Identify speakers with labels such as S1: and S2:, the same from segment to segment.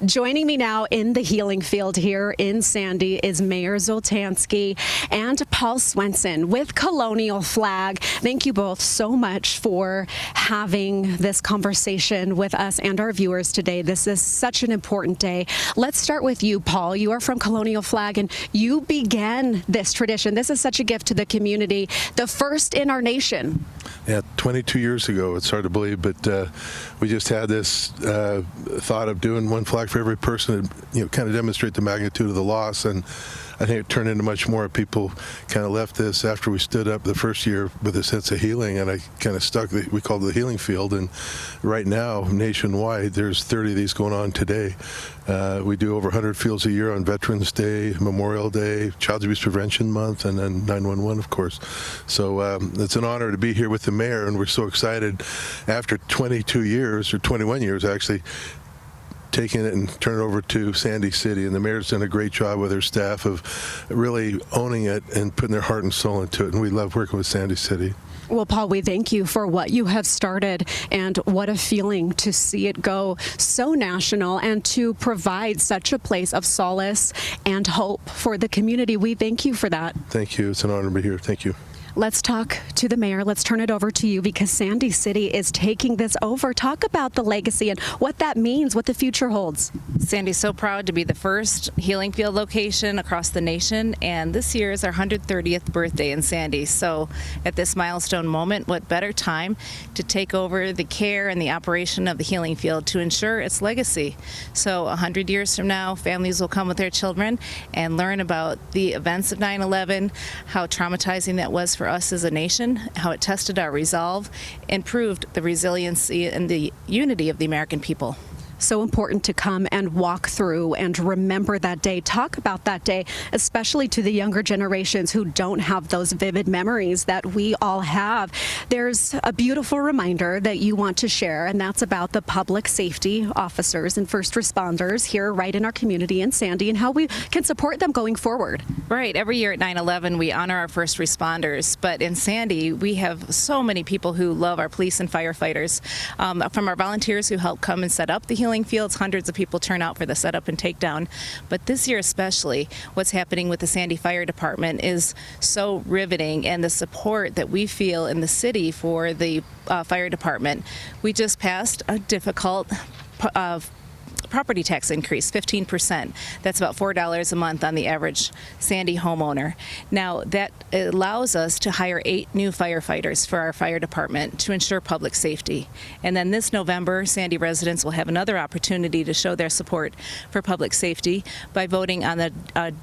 S1: Joining me now in the healing field here in Sandy is Mayor Zoltansky and Paul Swenson with Colonial Flag. Thank you both so much for having this conversation with us and our viewers today. This is such an important day. Let's start with you, Paul. You are from Colonial Flag and you began this tradition. This is such a gift to the community, the first in our nation.
S2: Yeah, 22 years ago. It's hard to believe, but we just had this thought of doing one flag for every person to, kind of demonstrate the magnitude of the loss. And I think it turned into much more. People kind of left this after we stood up the first year with a sense of healing, and I kind of stuck. We called it the healing field. And right now, nationwide, there's 30 of these going on today. We do over 100 fields a year on Veterans Day, Memorial Day, Child Abuse Prevention Month, and then 911, of course. So it's an honor to be here with the mayor, and we're so excited after 22 years, or 21 years actually, taking it and turn it over to Sandy City. And the mayor's done a great job with her staff of really owning it and putting their heart and soul into it. And we love working with Sandy City.
S1: Well, Paul, we thank you for what you have started, and what a feeling to see it go so national and to provide such a place of solace and hope for the community. We thank you for that.
S2: Thank you. It's an honor to be here. Thank you.
S1: Let's talk to the mayor. Let's turn it over to you because Sandy City is taking this over. Talk about the legacy and what that means, what the future holds.
S3: Sandy's so proud to be the first healing field location across the nation, and this year is our 130th birthday in Sandy. So at this milestone moment, what better time to take over the care and the operation of the healing field to ensure its legacy. So 100 years from now, families will come with their children and learn about the events of 9/11, how traumatizing that was for us as a nation, how it tested our resolve and proved the resiliency and the unity of the American people.
S1: So important to come and walk through and remember that day. Talk about that day, especially to the younger generations who don't have those vivid memories that we all have. There's a beautiful reminder that you want to share, and that's about the public safety officers and first responders here right in our community in Sandy and how we can support them going forward.
S3: Right. Every year at 9/11, we honor our first responders, but in Sandy, we have so many people who love our police and firefighters. From our volunteers who help come and set up the healing fields, hundreds of people turn out for the setup and takedown. But this year especially, what's happening with the Sandy Fire Department is so riveting, and the support that we feel in the city for the fire department. We just passed a difficult property tax increase, 15%. That's about $4 a month on the average Sandy homeowner. Now, that allows us to hire 8 new firefighters for our fire department to ensure public safety. And then this November, Sandy residents will have another opportunity to show their support for public safety by voting on the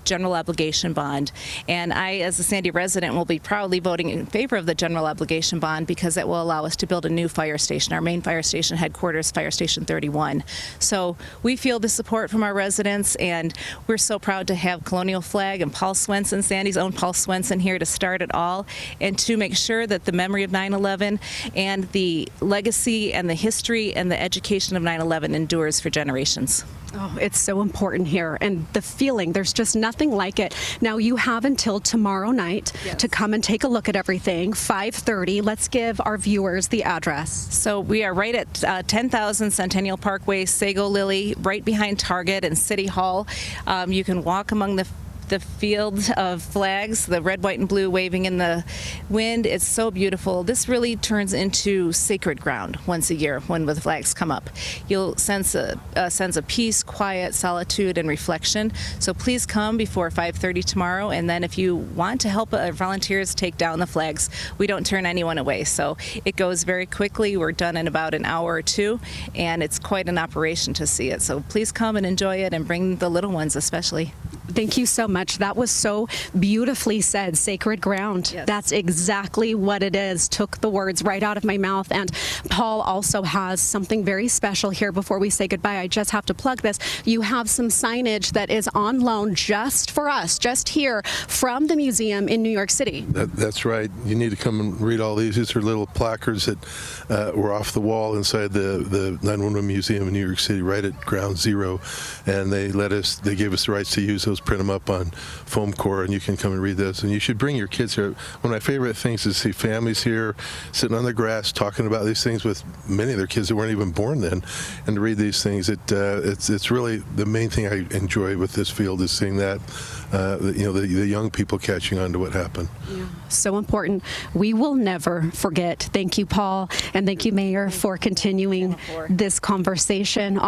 S3: general obligation bond. And I, as a Sandy resident, will be proudly voting in favor of the general obligation bond because it will allow us to build a new fire station, our main fire station headquarters, Fire Station 31. So we feel the support from our residents, and we're so proud to have Colonial Flag and Paul Swenson, Sandy's own Paul Swenson, here to start it all and to make sure that the memory of 9/11 and the legacy and the history and the education of 9/11 endures for generations.
S1: Oh, it's so important here, and the feeling, there's just nothing like it. Now, you have until tomorrow night to come and take a look at everything, 5:30. Let's give our viewers the address.
S3: So we are right at 10,000 Centennial Parkway, Sago Lily, right behind Target and City Hall. You can walk among the field of flags, the red, white, and blue waving in the wind. It's so beautiful. This really turns into sacred ground once a year when the flags come up. You'll sense a sense of peace, quiet, solitude, and reflection. So please come before 5:30 tomorrow. And then if you want to help our volunteers take down the flags, we don't turn anyone away. So it goes very quickly. We're done in about an hour or two, and it's quite an operation to see it. So please come and enjoy it, and bring the little ones especially.
S1: Thank you so much. That was so beautifully said. Sacred ground.
S3: Yes.
S1: That's exactly what it is. Took the words right out of my mouth. And Paul also has something very special here before we say goodbye. I just have to plug this. You have some signage that is on loan just for us, just here from the museum in New York City.
S2: That's right. You need to come and read all these. These are little placards that were off the wall inside the 911 Museum in New York City, right at Ground Zero. And they gave us the rights to use those those, print them up on foam core, and you can come and read this. And you should bring your kids here. One of my favorite things is to see families here sitting on the grass talking about these things with many of their kids that weren't even born then, and to read these things. It's really the main thing I enjoy with this field is seeing that the young people catching on to what happened.
S1: Yeah, so important. We will never forget. Thank you, Paul, and thank you, Mayor, for continuing this conversation.